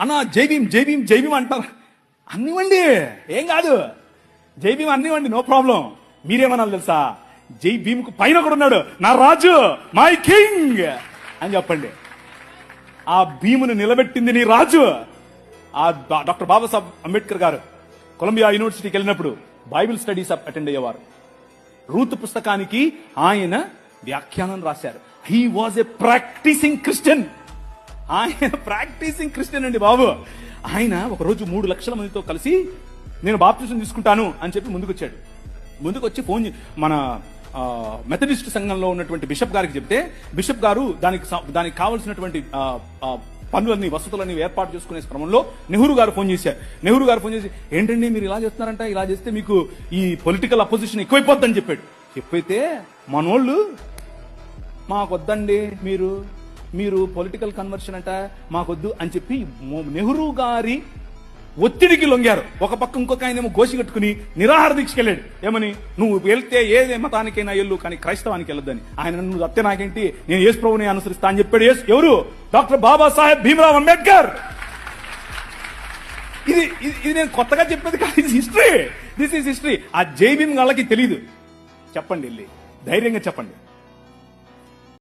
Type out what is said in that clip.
అన్న జై భీమ్ జై భీమ్ జై భీమ్ అంటారు. అన్నివ్వండి, ఏం కాదు, జై భీమ్ అన్నివ్వండి, నో ప్రాబ్లం. మీరేమనాలి తెలుసా? జై భీమ్ కు పైన కూడా ఉన్నాడు, నా రాజు, మై కింగ్ అని చెప్పండి. ఆ భీమును నిలబెట్టింది నీ రాజు. ఆ డాక్టర్ బాబాసాహెబ్ అంబేద్కర్ గారు కొలంబియా యూనివర్సిటీకి వెళ్ళినప్పుడు బైబిల్ స్టడీస్ అటెండ్ అయ్యేవారు. రూత్ పుస్తకానికి ఆయన వ్యాఖ్యానం రాశారు. He was a practising Christian. ఆయన ప్రాక్టీసింగ్ క్రిస్టియన్ అండి బాబు. ఆయన ఒకరోజు 3 లక్షల మందితో కలిసి నేను బాప్టిజం తీసుకుంటాను అని చెప్పి ముందుకొచ్చాడు. ముందుకొచ్చి ఫోన్ మన మెథడిస్ట్ సంఘంలో ఉన్నటువంటి బిషప్ గారికి చెప్తే, బిషప్ గారు దానికి కావాల్సినటువంటి పనులన్నీ వసతులన్నీ ఏర్పాటు చేసుకునే క్రమంలో నెహ్రూ గారు ఫోన్ చేశారు. నెహ్రూ గారు ఫోన్ చేసి, ఏంటండి మీరు ఇలా చేస్తున్నారంట, ఇలా చేస్తే మీకు ఈ పొలిటికల్ అపోజిషన్ ఎక్కువైపోద్దని చెప్పాడు. చెప్పైతే మనోళ్ళు మాకొద్దండి, మీరు పొలిటికల్ కన్వర్షన్ అంట మాకొద్దు అని చెప్పి నెహ్రూ గారి ఒత్తిడికి లొంగారు. ఒక పక్క ఇంకొక ఆయన ఏమో గోసి కట్టుకుని నిరాహార దీక్షకి వెళ్ళాడు. ఏమని, నువ్వు వెళ్తే ఏ మతానికైనా వెళ్ళు కానీ క్రైస్తవానికి వెళ్ళొద్దని. ఆయన నువ్వు అత్తే నాకేంటి, నేను యేసు ప్రభువుని అనుసరిస్తా అని చెప్పాడు. ఎవరు? డాక్టర్ బాబాసాహెబ్ భీమ్రావ్ అంబేద్కర్. ఇది నేను కొత్తగా చెప్పేది కాదు, ఇది హిస్టరీ. This is history. ఆ జై భీమ్ వాళ్ళకి తెలీదు. చెప్పండి, వెళ్ళి ధైర్యంగా చెప్పండి.